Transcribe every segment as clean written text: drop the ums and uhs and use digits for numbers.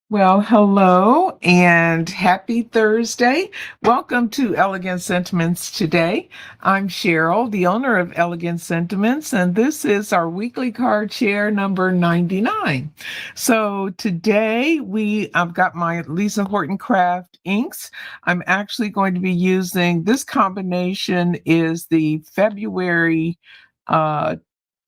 Well, hello and happy Thursday. Welcome to Elegant Sentiments today. I'm Sheryl, the owner of Elegant Sentiments, and this is our weekly card share number 99. So today I've got my Lisa Horton Craft inks. I'm actually going to be using this combination is the February uh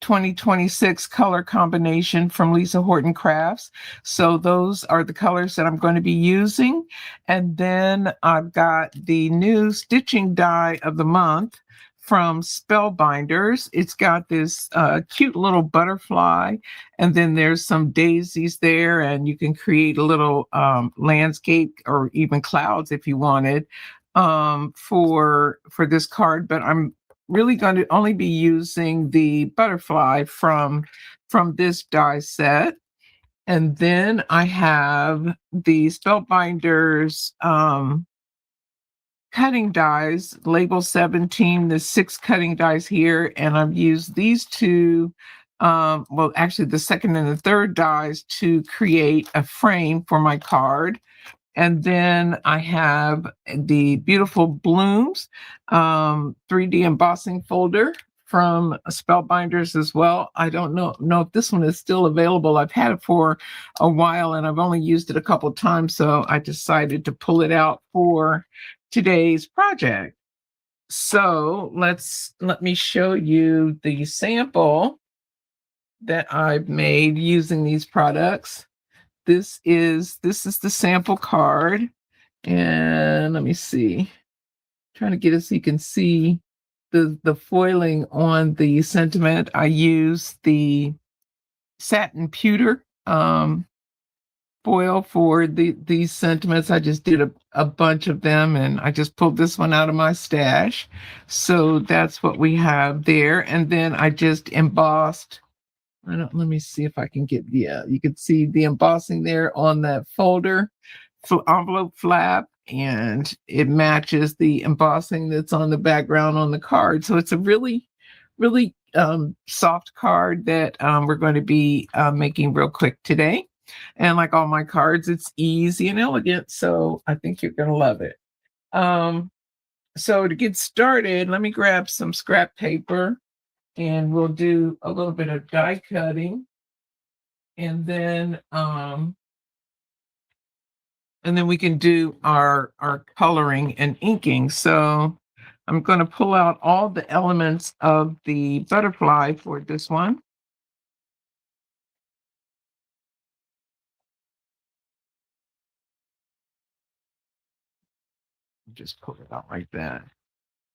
2026 color combination from Lisa Horton Crafts. So those are the colors that I'm going to be using. And then I've got the new stitching die of the month from Spellbinders. It's got this cute little butterfly, and then there's some daisies there, and you can create a little landscape or even clouds if you wanted for this card. But I'm really going to only be using the butterfly from this die set. And then I have the Spellbinders cutting dies, label 17, the 6 cutting dies here, and I've used these two, well, actually the second and the third dies to create a frame for my card. And then I have the beautiful blooms 3D embossing folder from Spellbinders as well. I don't know if this one is still available. I've had it for a while and I've only used it a couple times, so I decided to pull it out for today's project. So let me show you the sample that I've made using these products. This is the sample card, and let me see, trying to get it so you can see the foiling on the sentiment. I use the satin pewter foil for these sentiments. I just did a bunch of them, and I just pulled this one out of my stash. So that's what we have there. And then I just embossed. Let me see if I can get, yeah, you can see the embossing there on that folder envelope flap, and it matches the embossing that's on the background on the card. So it's a really soft card that we're going to be making real quick today. And like all my cards, it's easy and elegant. So I think you're going to love it. Um, so to get started, let me grab some scrap paper and we'll do a little bit of die cutting, and then we can do our coloring and inking. So I'm going to pull out all the elements of the butterfly for this one. Just pull it out like that.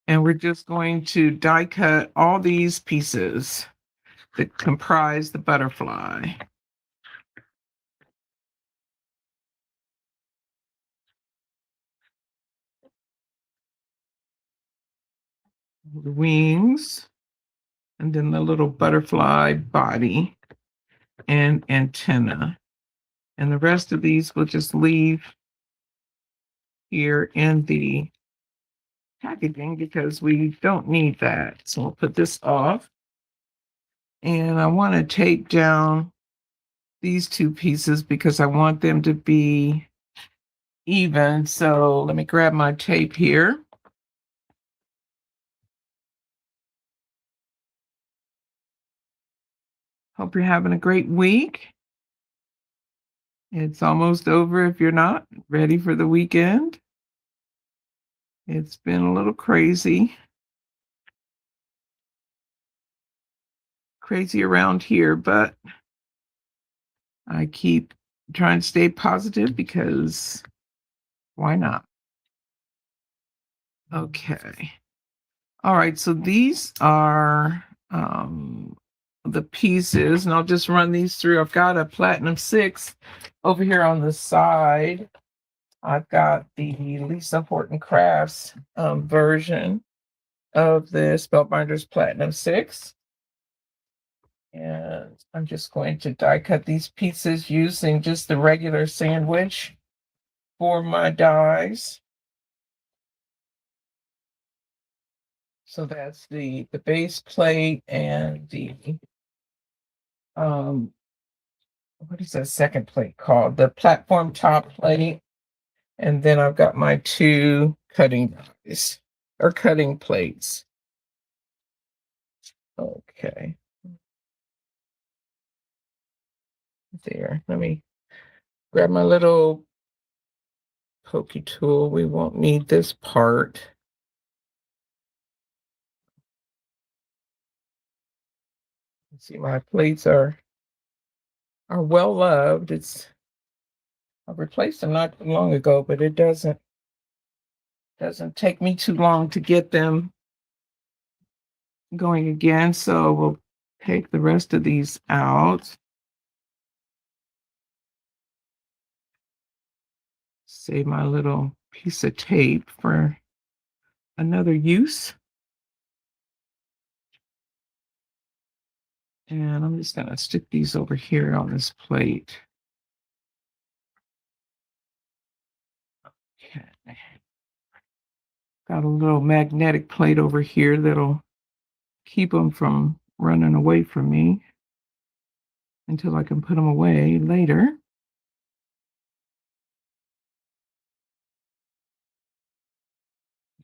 And we're just going to die cut all these pieces that comprise the butterfly. The wings, and then the little butterfly body and antenna. And the rest of these we'll just leave here in the packaging because we don't need that. So we'll put this off. And I want to tape down these two pieces because I want them to be even. So let me grab my tape here. Hope you're having a great week. It's almost over if you're not ready for the weekend. It's been a little crazy around here, but I keep trying to stay positive because why not? Okay. All right, so these are the pieces, and I'll just run these through. I've got a Platinum 6 over here on the side. I've got the Lisa Horton Crafts version of the Spellbinders Platinum 6. And I'm just going to die cut these pieces using just the regular sandwich for my dies. So that's the base plate and the what is that second plate called? The platform top plate. And then I've got my two cutting dies or cutting plates. Okay. There. Let me grab my little pokey tool. We won't need this part. Let's see, my plates are well loved. I replaced them not too long ago, but it doesn't take me too long to get them going again. So we'll take the rest of these out. Save my little piece of tape for another use. And I'm just going to stick these over here on this plate. Okay. Got a little magnetic plate over here that'll keep them from running away from me until I can put them away later.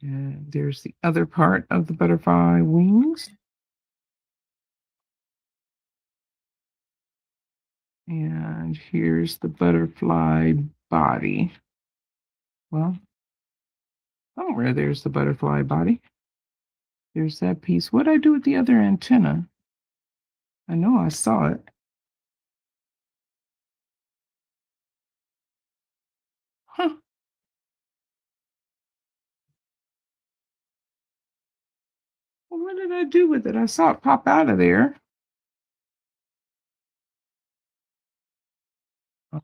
And there's the other part of the butterfly wings. And here's the butterfly body. Well, somewhere there's the butterfly body. There's that piece. What'd I do with the other antenna? I know I saw it. Huh. Well, what did I do with it? I saw it pop out of there.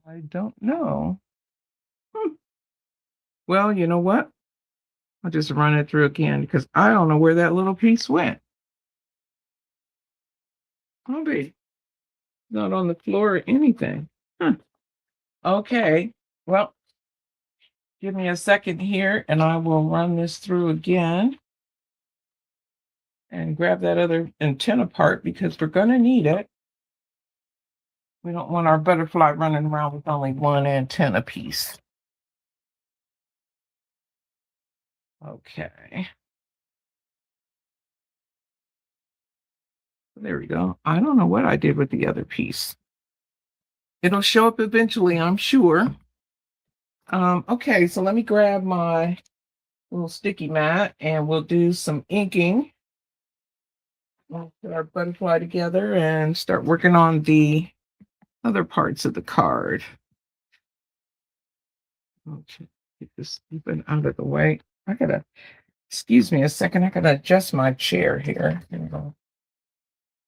I don't know. Well, you know what? I'll just run it through again because I don't know where that little piece went. Probably not on the floor or anything. Okay. Well, give me a second here and I will run this through again and grab that other antenna part because we're going to need it. We don't want our butterfly running around with only one antenna piece. Okay. There we go. I don't know what I did with the other piece. It'll show up eventually, I'm sure. Okay, so let me grab my little sticky mat and we'll do some inking. We'll put our butterfly together and start working on the other parts of the card. Okay, get this even out of the way. Excuse me a second, I gotta adjust my chair here.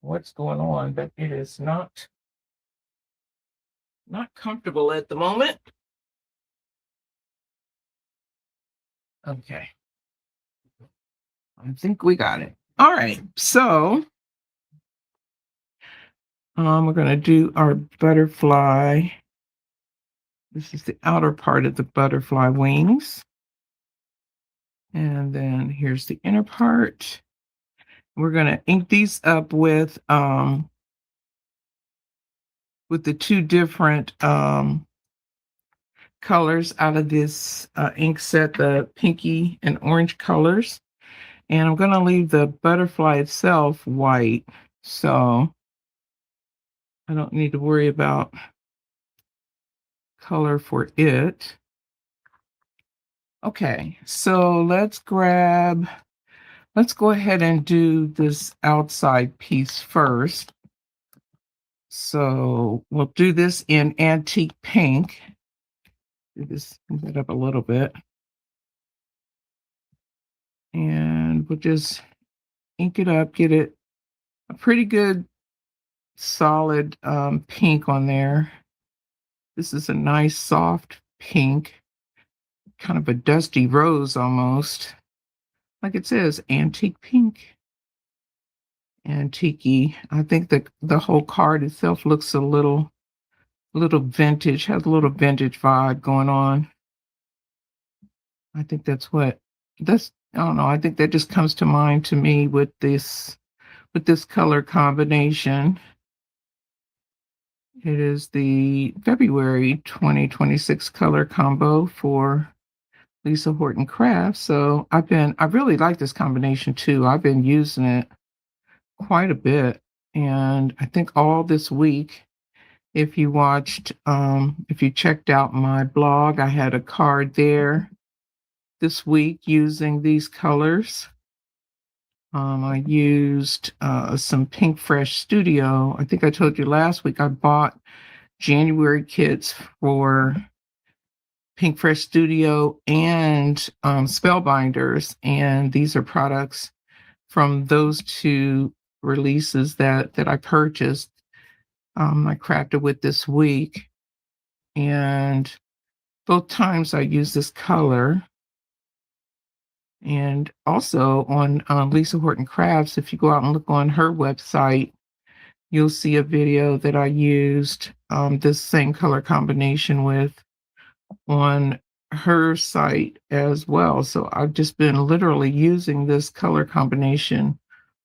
What's going on, but it is not comfortable at the moment. Okay. I think we got it. All right, so we're going to do our butterfly. This is the outer part of the butterfly wings. And then here's the inner part. We're going to ink these up with the two different colors out of this ink set, the pinky and orange colors. And I'm going to leave the butterfly itself white. So I don't need to worry about color for it. Okay, so let's go ahead and do this outside piece first. So we'll do this in antique pink. Move it up a little bit. And we'll just ink it up, get it a pretty good solid pink on there. This is a nice soft pink, kind of a dusty rose almost. Like it says, antique pink. Antique-y. I think the whole card itself looks a little vintage, has a little vintage vibe going on. I think I don't know, I think that just comes to mind to me with this color combination. It is the February 2026 color combo for Lisa Horton Crafts. So I really like this combination too. I've been using it quite a bit. And I think all this week, if you checked out my blog, I had a card there this week using these colors. I used some Pink Fresh Studio. I think I told you last week I bought January kits for Pink Fresh Studio and Spellbinders, and these are products from those two releases that I purchased. I crafted with this week, and both times I use this color. And also on Lisa Horton Crafts, if you go out and look on her website, you'll see a video that I used this same color combination with on her site as well. So I've just been literally using this color combination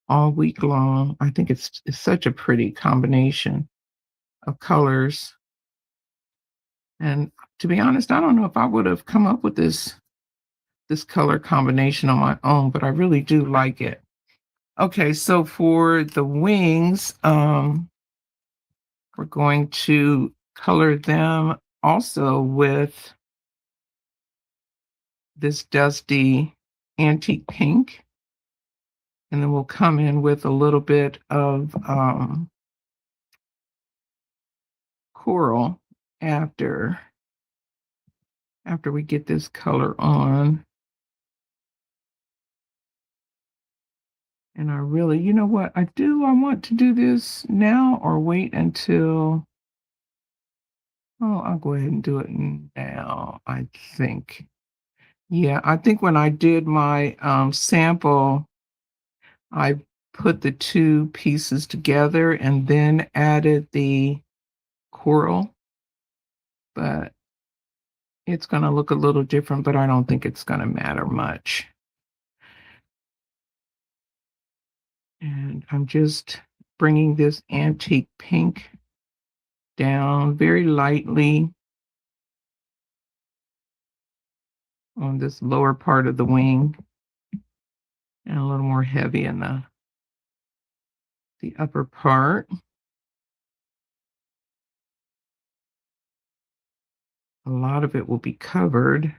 all week long. I think it's such a pretty combination of colors. And to be honest, I don't know if I would have come up with this color combination on my own, but I really do like it. Okay, so for the wings, we're going to color them also with this dusty antique pink. And then we'll come in with a little bit of coral after we get this color on. And I really, you know what, I want to do this now or wait until, oh, I'll go ahead and do it now, I think. Yeah, I think when I did my sample, I put the two pieces together and then added the coral, but it's going to look a little different, but I don't think it's going to matter much. And I'm just bringing this antique pink down very lightly on this lower part of the wing and a little more heavy in the upper part. A lot of it will be covered.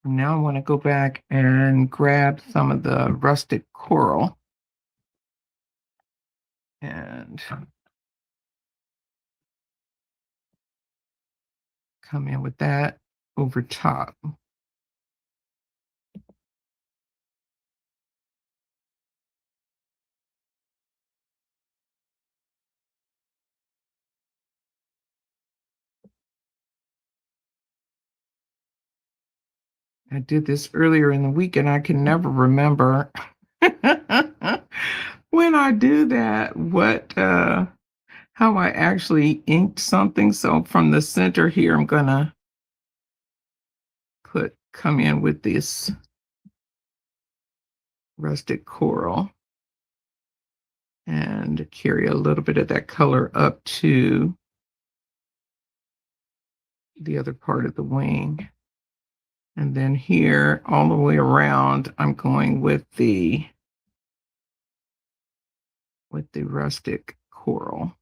Now I want to go back and grab some of the rustic coral and come in with that over top. I did this earlier in the week and I can never remember when I do that how I actually inked something. So from the center here, I'm gonna come in with this rustic coral and carry a little bit of that color up to the other part of the wing. And then here, all the way around, I'm going with the rustic coral.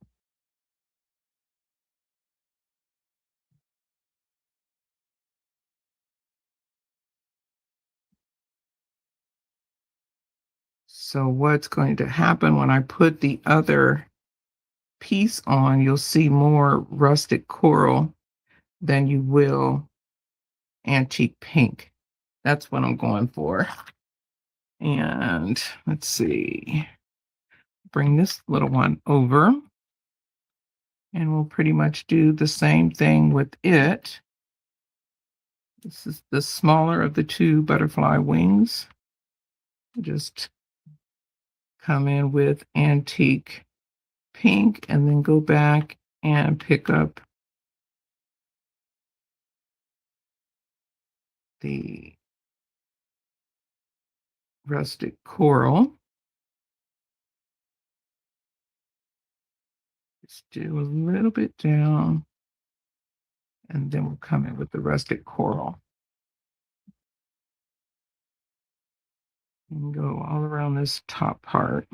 So what's going to happen when I put the other piece on, you'll see more rustic coral than you will antique pink. That's what I'm going for. And let's see, bring this little one over and we'll pretty much do the same thing with it. This is the smaller of the two butterfly wings. Just come in with antique pink and then go back and pick up the rustic coral. Just do a little bit down, and then we'll come in with the rustic coral. And go all around this top part.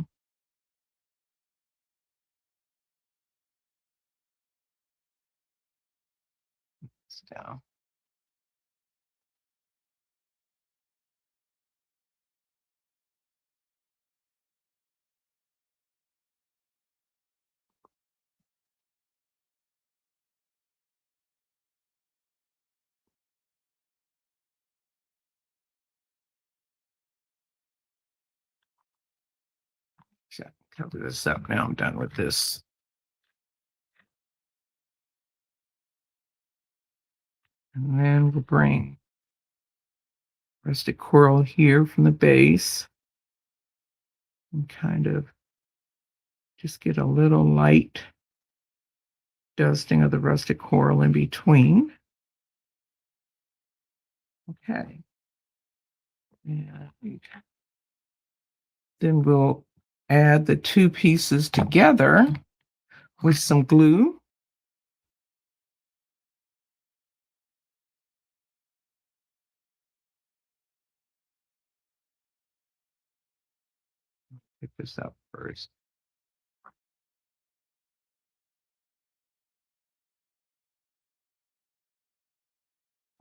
It's down. So cover this up now. I'm done with this. And then we'll bring rustic coral here from the base and kind of just get a little light dusting of the rustic coral in between. Okay. And then we'll add the two pieces together with some glue. Pick this up first.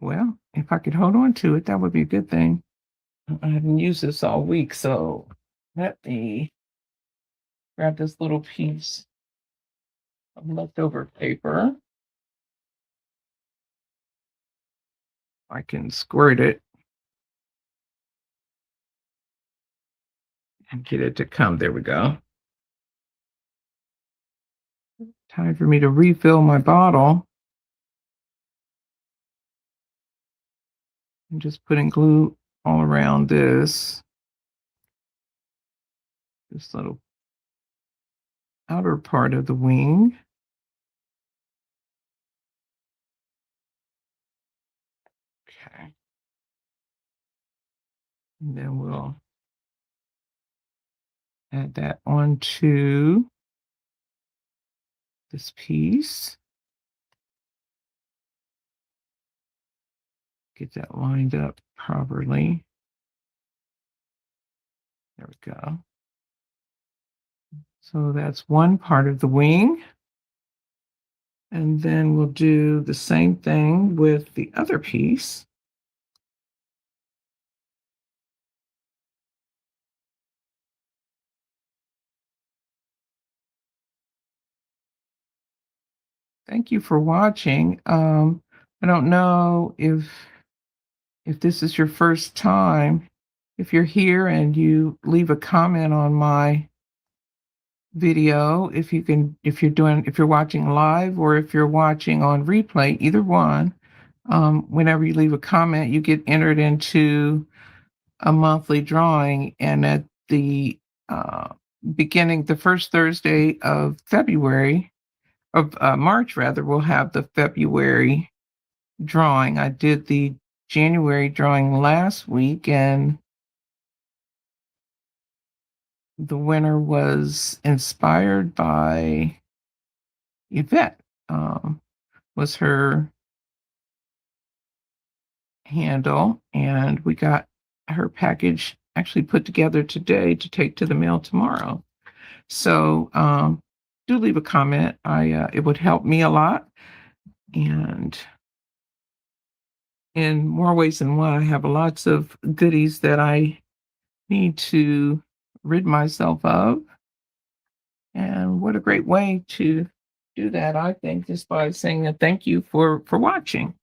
Well, if I could hold on to it, that would be a good thing. I haven't used this all week, so let me grab this little piece of leftover paper. I can squirt it and get it to come. There we go. Time for me to refill my bottle. I'm just putting glue all around this little outer part of the wing. Okay. And then we'll add that onto this piece. Get that lined up properly. There we go. So that's one part of the wing. And then we'll do the same thing with the other piece. Thank you for watching. I don't know if this is your first time. If you're here and you leave a comment on my video, if you're watching live or if you're watching on replay, either one, whenever you leave a comment, you get entered into a monthly drawing. And at the beginning, the first Thursday of March rather, we'll have the February drawing. I did the January drawing last week, and the winner was inspired by Yvette. Was her handle, and we got her package actually put together today to take to the mail tomorrow. So do leave a comment. It would help me a lot, and in more ways than one, I have lots of goodies that I need to rid myself of. And what a great way to do that, I think, just by saying a thank you for watching.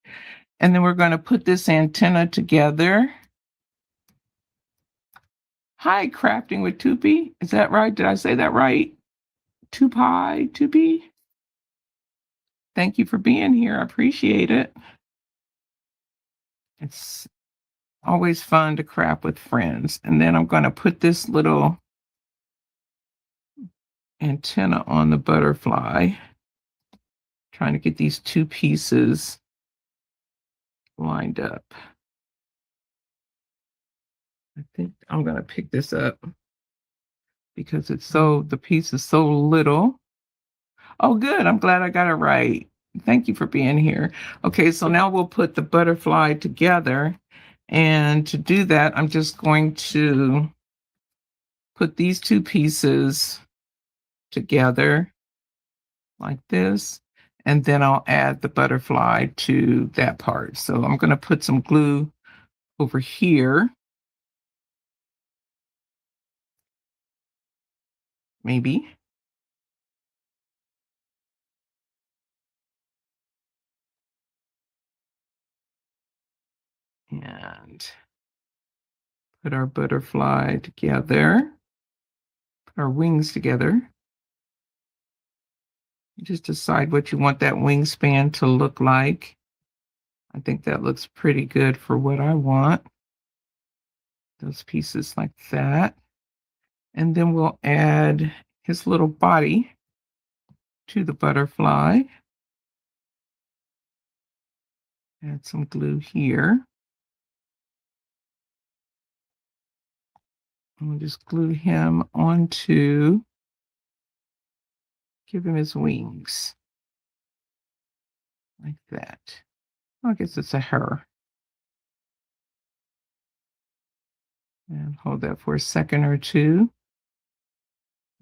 And then we're going to put this antenna together. Hi, Crafting with Tupi. Is that right? Did I say that right? Tupi? Thank you for being here. I appreciate it. It's always fun to craft with friends. And then I'm going to put this little antenna on the butterfly. Trying to get these two pieces lined up. I think I'm gonna pick this up because the piece is so little. Oh, good. I'm glad I got it right. Thank you for being here. Okay, so now we'll put the butterfly together. And to do that, I'm just going to put these two pieces together like this. And then I'll add the butterfly to that part. So I'm going to put some glue over here, maybe. And put our butterfly together, put our wings together. Just decide what you want that wingspan to look like. I think that looks pretty good for what I want. Those pieces like that. And then we'll add his little body to the butterfly. Add some glue here. And we'll just glue him onto, give him his wings. Like that. I guess it's a her. And hold that for a second or two.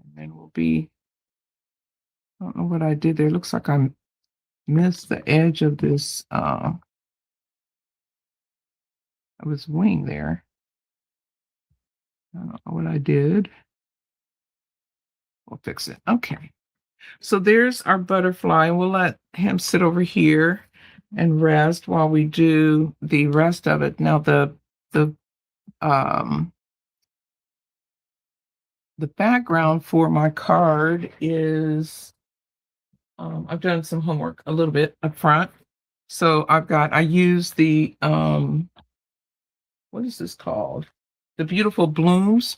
And then we'll be, I don't know what I did there. Looks like I missed the edge of this of his wing there. I don't know what I did. We'll fix it. Okay. So there's our butterfly. We'll let him sit over here and rest while we do the rest of it. Now the um the background for my card is I've done some homework a little bit up front. So I use the what is this called? The Beautiful Blooms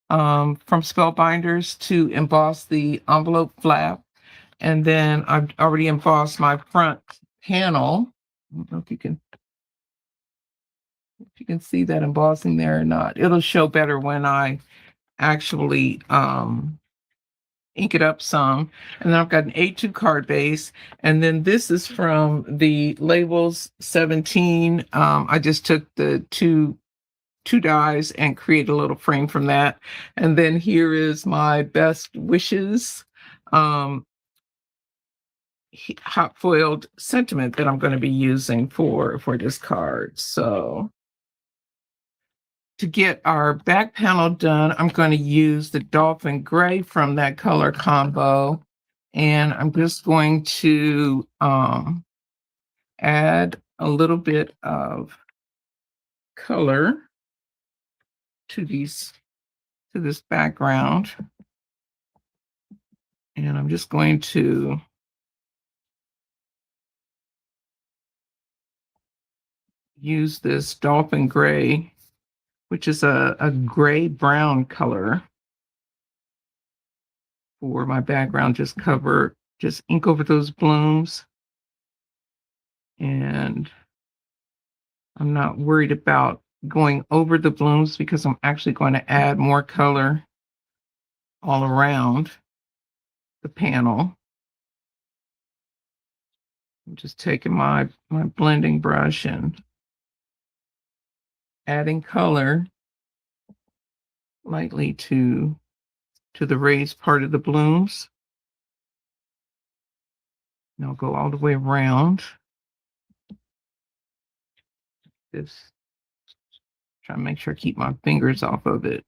from Spellbinders to emboss the envelope flap. And then I've already embossed my front panel. I don't know if you can see that embossing there or not. It'll show better when I actually ink it up some. And then I've got an A2 card base. And then this is from the Labels 17. I just took the two dies and create a little frame from that. And then here is my best wishes hot foiled sentiment that I'm going to be using for this card. So to get our back panel done, I'm going to use the Dolphin Gray from that color combo. And I'm just going to add a little bit of color to this background. And I'm just going to use this Dolphin Gray, which is a gray brown color for my background. Just ink over those blooms. And I'm not worried about going over the blooms because I'm actually going to add more color all around the panel. I'm just taking my blending brush and adding color lightly to the raised part of the blooms. And I'll go all the way around this. Try to make sure I keep my fingers off of it.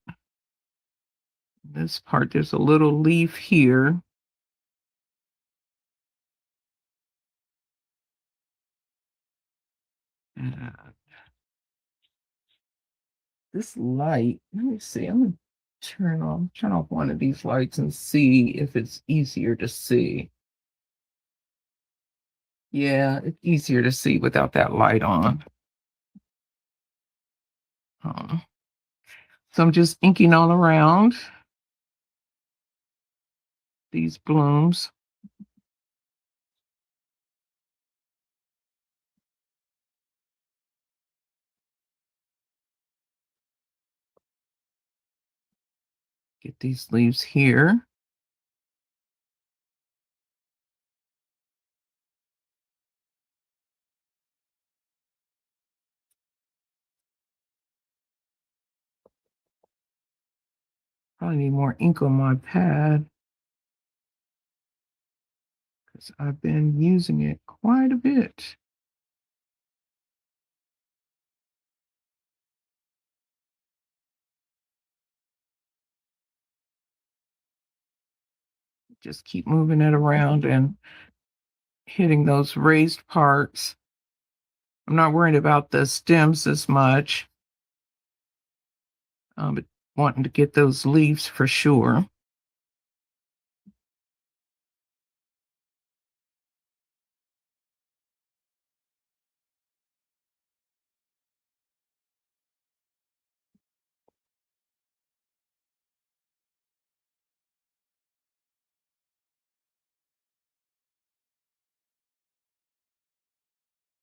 This part, there's a little leaf here. And this light, let me see. I'm gonna turn off one of these lights and see if it's easier to see. Yeah, it's easier to see without that light on. So I'm just inking all around these blooms. Get these leaves here. Probably need more ink on my pad because I've been using it quite a bit. Just keep moving it around and hitting those raised parts. I'm not worried about the stems as much, but wanting to get those leaves for sure.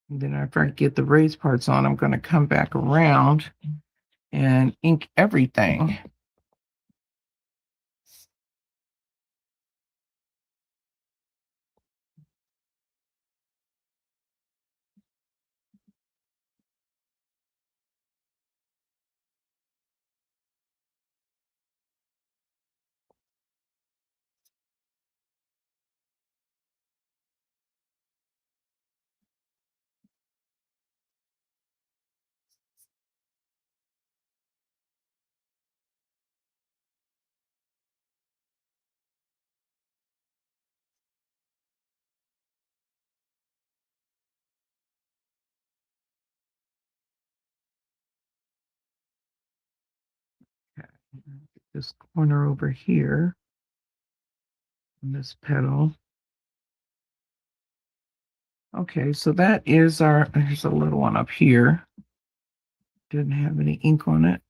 And then after I get the raised parts on, I'm going to come back around and ink everything. Okay. This corner over here on this petal. Okay, so that is our, there's a little one up here. Didn't have any ink on it.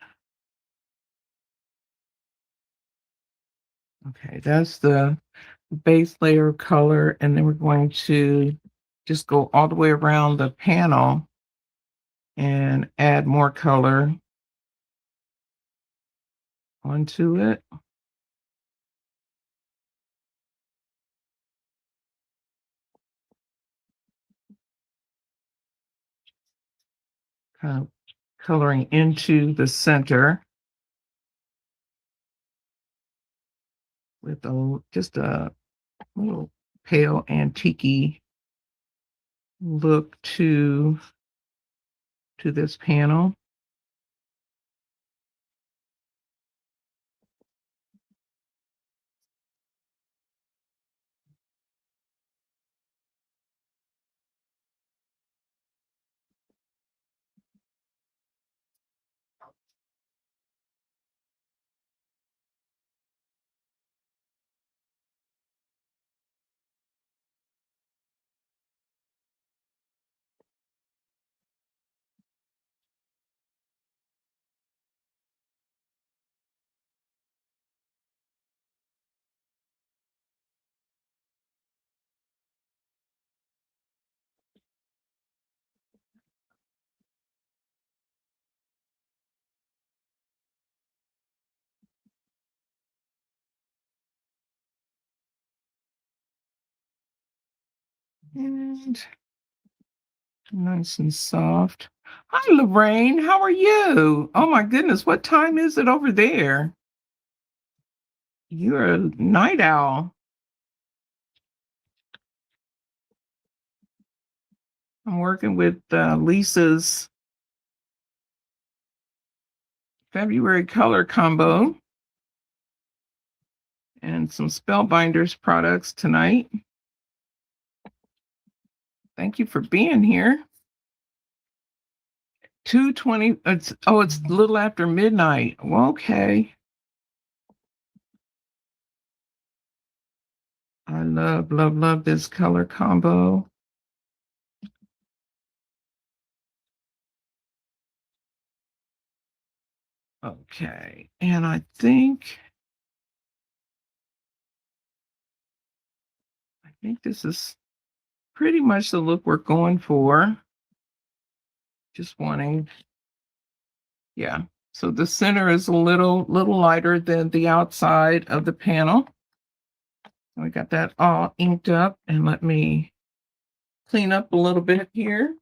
Okay, that's the base layer of color, and then we're going to just go all the way around the panel and add more color onto it. Kind of coloring into the center with just a little pale antique look to this panel. And nice and soft. Hi, Lorraine. How are you? Oh my goodness, what time is it over there? You're a night owl. I'm working with Lisa's February color combo and some Spellbinders products tonight. Thank you for being here. 2:20. It's a little after midnight. Well, okay. I love this color combo. Okay, and I think this is pretty much the look we're going for. Just wanting, yeah. So the center is a little lighter than the outside of the panel. We got that all inked up, and let me clean up a little bit here.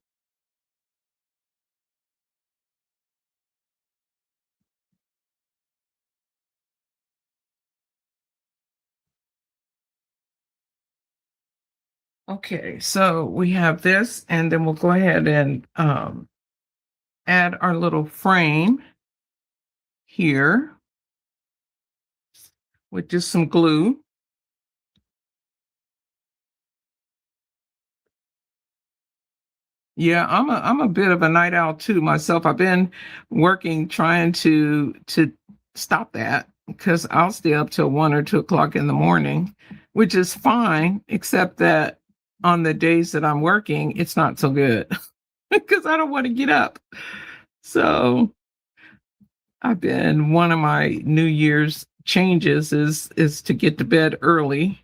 Okay, so we have this, and then we'll go ahead and add our little frame here with just some glue. Yeah, I'm a bit of a night owl too myself. I've been working trying to stop that because I'll stay up till 1 or 2 o'clock in the morning, which is fine, except that on the days that I'm working, it's not so good because I don't want to get up. So I've been one of my New Year's changes is to get to bed early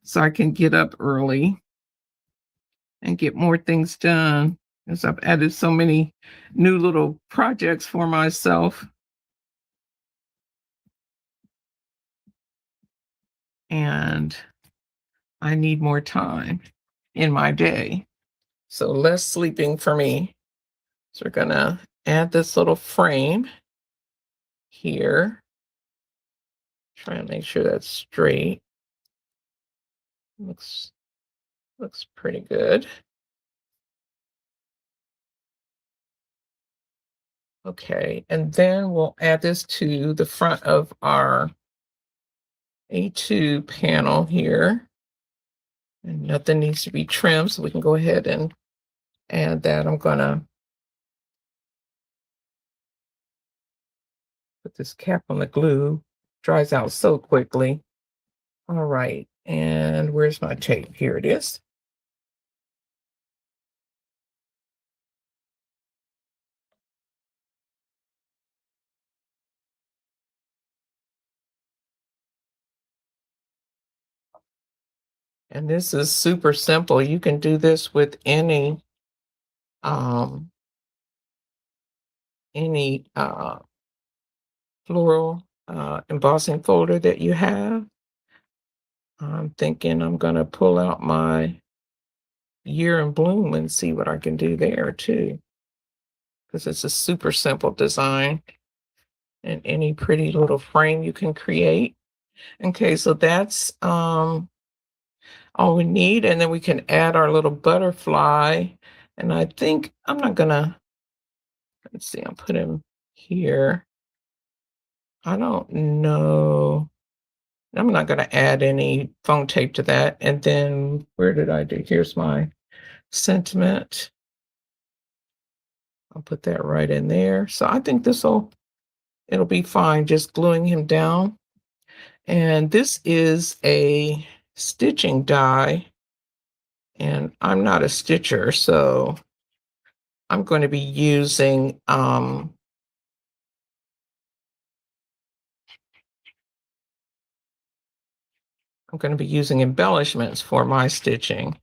so I can get up early and get more things done. As I've added so many new little projects for myself, and I need more time in my day. So less sleeping for me. So we're gonna add this little frame here. Try and make sure that's straight. Looks pretty good. Okay, and then we'll add this to the front of our A2 panel here. And nothing needs to be trimmed, so we can go ahead and add that. I'm gonna put this cap on the glue. Dries out so quickly. All right, and where's my tape? Here it is. And this is super simple. You can do this with um any floral embossing folder that you have. I'm thinking I'm gonna pull out my Year in Bloom and see what I can do there too, because it's a super simple design and any pretty little frame you can create. Okay, so that's all we need, and then we can add our little butterfly. And I think I'm not gonna, let's see, I'll put him here. I don't know. I'm not gonna add any foam tape to that. And then where did I do? Here's my sentiment. I'll put that right in there. So I think it'll be fine just gluing him down. And this is a stitching die, and I'm not a stitcher, so I'm going to be using embellishments for my stitching.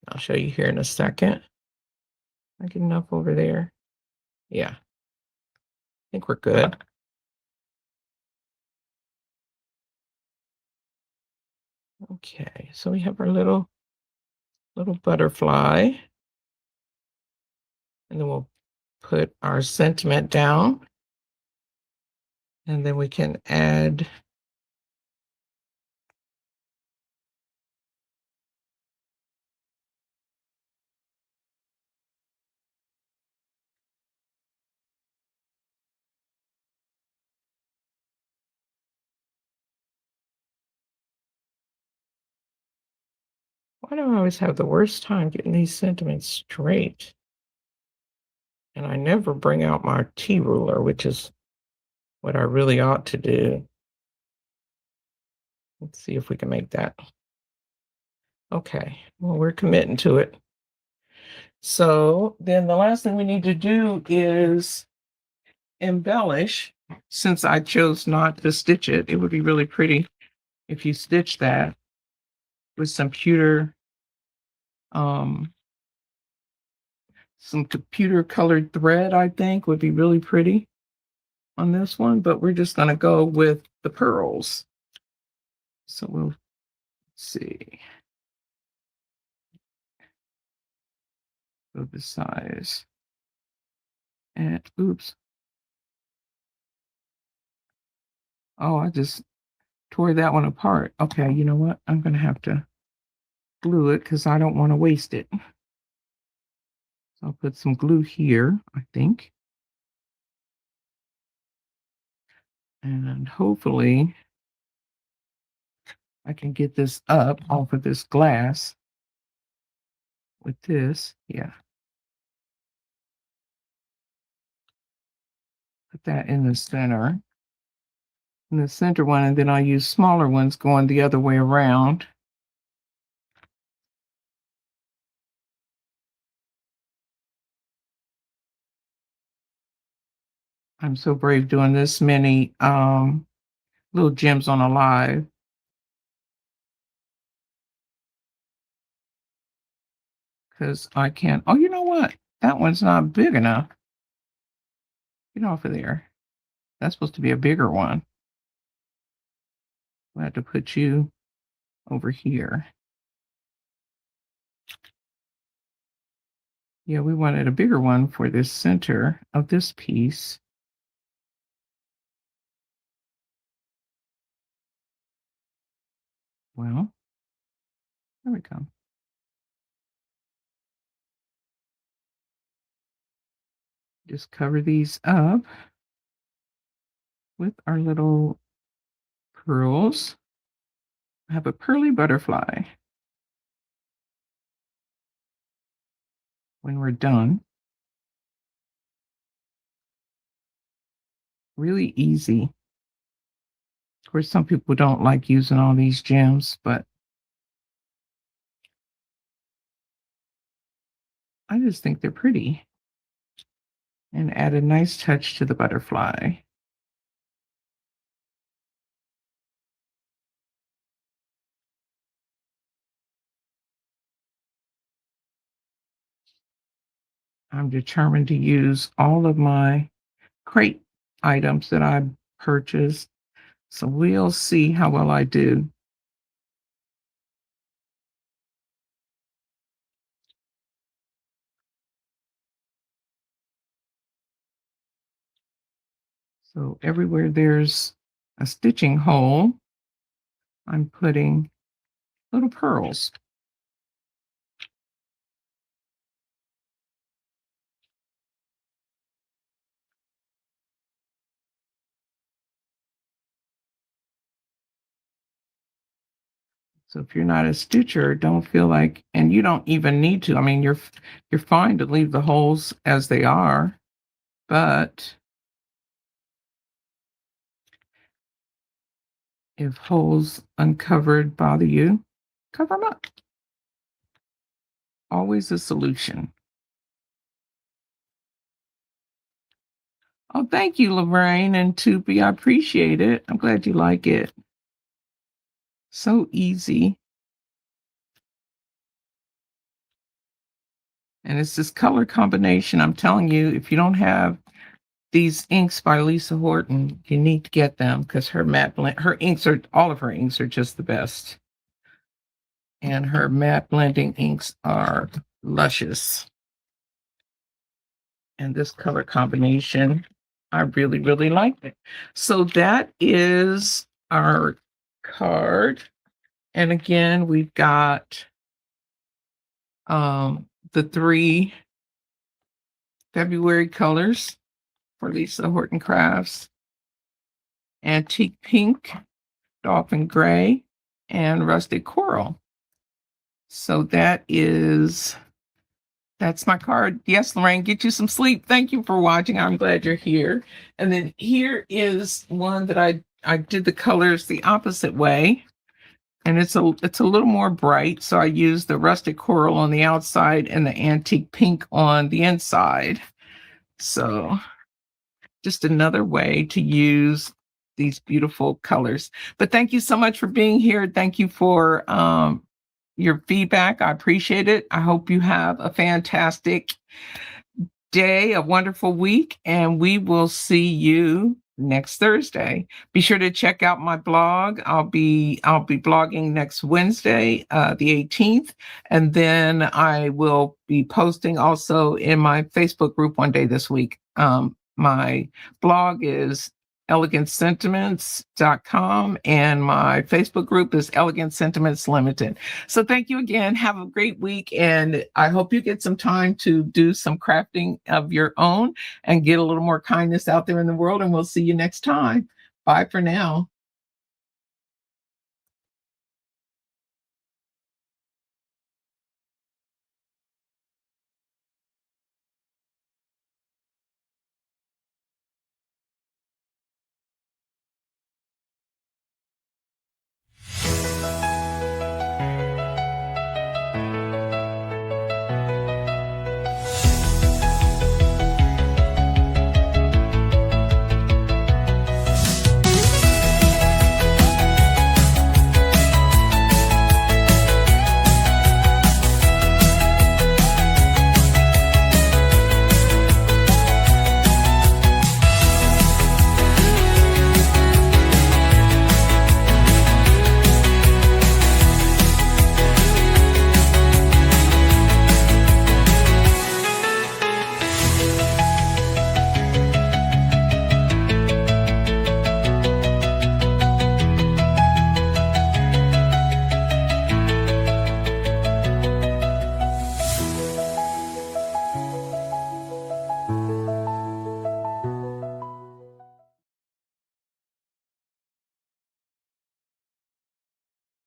I'll show you here in a second. I get enough over there. Yeah, I think we're good. Okay, so we have our little butterfly, and then we'll put our sentiment down, and then we can add why do I always have the worst time getting these sentiments straight? And I never bring out my T-ruler, which is what I really ought to do. Let's see if we can make that. Okay, well, we're committing to it. So then the last thing we need to do is embellish. Since I chose not to stitch it, it would be really pretty if you stitch that with some pewter Some computer colored thread, I think, would be really pretty on this one, but we're just going to go with the pearls. So we'll see. Go the size. And oops. Oh, I just tore that one apart. Okay, you know what? I'm going to have to glue it because I don't want to waste it. So I'll put some glue here, I think. And hopefully I can get this up off of this glass with this. Yeah. Put that in the center. In the center one, and then I'll use smaller ones going the other way around. I'm so brave doing this many little gems on a live. Because I can't. Oh, you know what? That one's not big enough. Get off of there. That's supposed to be a bigger one. I have to put you over here. Yeah, we wanted a bigger one for this center of this piece. Well, there we go. Just cover these up with our little pearls. I have a pearly butterfly. When we're done, really easy. Of course, some people don't like using all these gems, but I just think they're pretty and add a nice touch to the butterfly. I'm determined to use all of my crate items that I purchased. So we'll see how well I do. So everywhere there's a stitching hole, I'm putting little pearls. So if you're not a stitcher, don't feel like, and you don't even need to. I mean, you're fine to leave the holes as they are, but if holes uncovered bother you, cover them up. Always a solution. Oh, thank you, Lorraine and Tupi. I appreciate it. I'm glad you like it. So easy. And it's this color combination. I'm telling you, if you don't have these inks by Lisa Horton, you need to get them because her matte blend, her inks are, all of her inks are just the best. And her matte blending inks are luscious. And this color combination, I really, really like it. So that is our card. And again, we've got the 3 February colors for Lisa Horton Crafts: Antique Pink, Dolphin Gray, and Rustic Coral. So that's my card. Yes, Lorraine, get you some sleep. Thank you for watching. I'm glad you're here. And then here is one that I did the colors the opposite way. And it's a little more bright. So I used the Rustic Coral on the outside and the Antique Pink on the inside. So just another way to use these beautiful colors. But thank you so much for being here. Thank you for your feedback. I appreciate it. I hope you have a fantastic day, a wonderful week, and we will see you next Thursday. Be sure to check out my blog. I'll be blogging next Wednesday, the 18th, and then I will be posting also in my Facebook group one day this week. My blog is elegantsentiments.com and my Facebook group is Elegant Sentiments Limited. So thank you again. Have a great week. And I hope you get some time to do some crafting of your own and get a little more kindness out there in the world. And we'll see you next time. Bye for now.